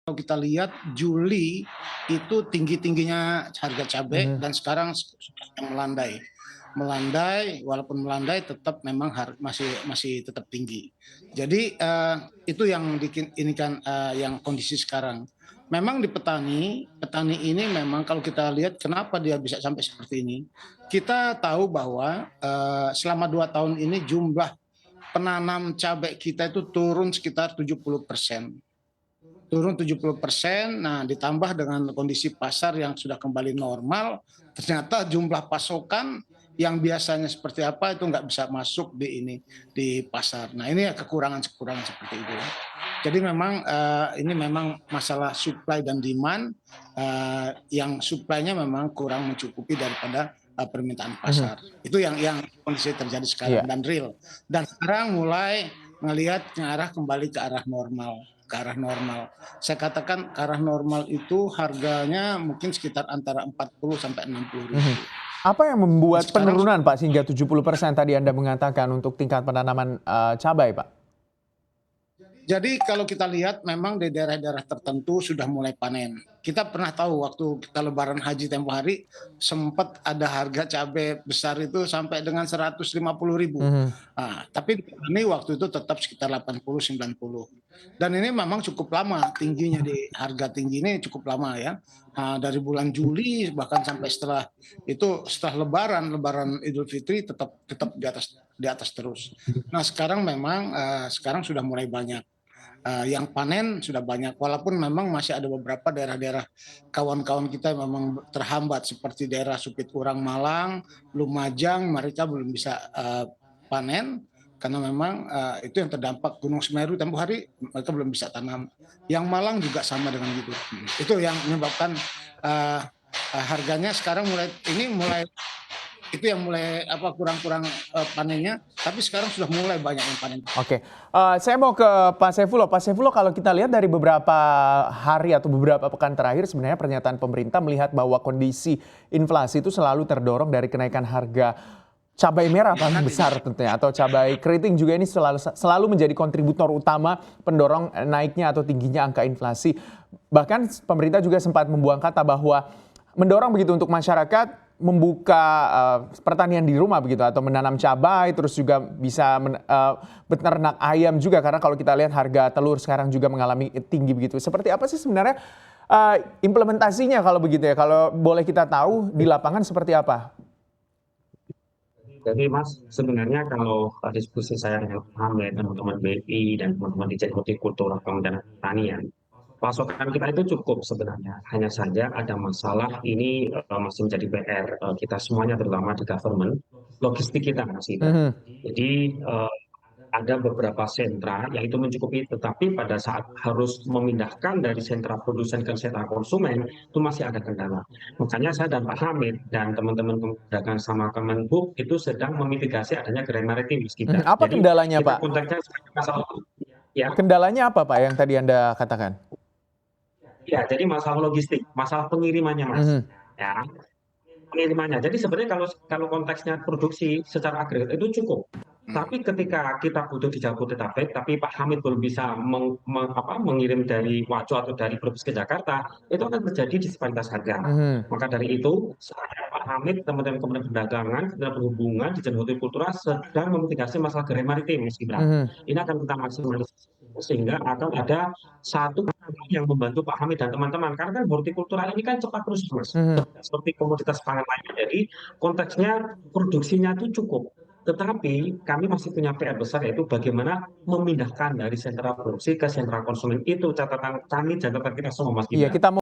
Kalau kita lihat Juli itu tinggi-tingginya harga cabai dan sekarang sudah melandai, walaupun melandai tetap memang masih tetap tinggi. Jadi itu yang ini kan yang kondisi sekarang. Memang di petani ini memang kalau kita lihat kenapa dia bisa sampai seperti ini. Kita tahu bahwa selama 2 tahun ini jumlah penanam cabai kita itu turun sekitar 70%. Turun 70%, nah ditambah dengan kondisi pasar yang sudah kembali normal, ternyata jumlah pasokan yang biasanya seperti apa itu nggak bisa masuk di pasar. Nah ini ya kekurangan seperti itu. Jadi memang ini memang masalah supply dan demand yang supply-nya memang kurang mencukupi daripada permintaan pasar. Itu yang kondisi terjadi sekarang dan real. Dan sekarang mulai melihat arah kembali ke arah normal. Saya katakan ke arah normal itu harganya mungkin sekitar antara 40 sampai 60 ribu. Apa yang membuat penurunan Pak sehingga 70% tadi Anda mengatakan untuk tingkat penanaman cabai Pak? Jadi kalau kita lihat memang di daerah-daerah tertentu sudah mulai panen. Kita pernah tahu waktu kita lebaran haji tempo hari sempat ada harga cabai besar itu sampai dengan 150 ribu. Nah, tapi ini waktu itu tetap sekitar 80-90. Dan ini memang cukup lama tingginya di harga tinggi ini cukup lama ya. Nah, dari bulan Juli bahkan sampai setelah lebaran Idul Fitri tetap di atas terus. Nah, sekarang memang sekarang sudah mulai banyak. Yang panen sudah banyak, walaupun memang masih ada beberapa daerah-daerah kawan-kawan kita yang memang terhambat seperti daerah Supit Urang Malang, Lumajang, mereka belum bisa panen karena memang itu yang terdampak Gunung Semeru tempo hari mereka belum bisa tanam. Yang Malang juga sama dengan gitu. Itu yang menyebabkan harganya sekarang mulai kurang panennya, tapi sekarang sudah mulai banyak yang panen. Oke, saya mau ke Pak Saifullah. Pak Saifullah, kalau kita lihat dari beberapa hari atau beberapa pekan terakhir, sebenarnya pernyataan pemerintah melihat bahwa kondisi inflasi itu selalu terdorong dari kenaikan harga cabai merah paling besar tentunya, atau cabai keriting juga ini selalu menjadi kontributor utama pendorong naiknya atau tingginya angka inflasi. Bahkan pemerintah juga sempat membuang kata bahwa mendorong begitu untuk masyarakat membuka pertanian di rumah begitu atau menanam cabai, terus juga bisa beternak ayam juga, karena kalau kita lihat harga telur sekarang juga mengalami tinggi begitu. Seperti apa sih sebenarnya implementasinya kalau begitu ya? Kalau boleh kita tahu di lapangan seperti apa? Jadi Mas, sebenarnya kalau diskusi saya dengan teman-teman BPI dan teman-teman di Hortikultura dan Pertanian, pasokan kita itu cukup sebenarnya. Hanya saja ada masalah ini masih menjadi PR kita semuanya, terutama di government, logistik kita masih. Jadi ada beberapa sentra yang itu mencukupi, tetapi pada saat harus memindahkan dari sentra produsen ke sentra konsumen itu masih ada kendala. Makanya saya dan Pak Hamid dan teman-teman pedagang sama Kemenhub itu sedang memitigasi adanya gerai maritim kita. Apa Jadi kendalanya kita Pak? konteksnya masalah ya. Kendalanya apa Pak yang tadi Anda katakan? Ya, jadi masalah logistik, masalah pengirimannya Mas. Ya, pengirimannya. Jadi sebenarnya kalau konteksnya produksi secara agregat itu cukup. Tapi ketika kita butuh di Jabodetabek, tapi Pak Hamid belum bisa mengirim dari Wajo atau dari Brebes ke Jakarta, itu akan terjadi disparitas harga. Maka dari itu, saya, Pak Hamid, teman-teman Kementerian Perdagangan, Kementerian Perhubungan, di Hortikultura sedang memitigasi masalah gerai maritim, Mas Gibran. Ini akan kita maksimalisasi sehingga akan ada satu yang membantu Pak Hamid dan teman-teman. Karena kan hortikultura ini kan cepat terus, Mas. Seperti komoditas pangan lainnya. Jadi konteksnya produksinya itu cukup. Tetapi kami masih punya PR besar, yaitu bagaimana memindahkan dari sentra produksi ke sentra konsumen. Itu catatan kami, catatan kita semua, Mas Gibran.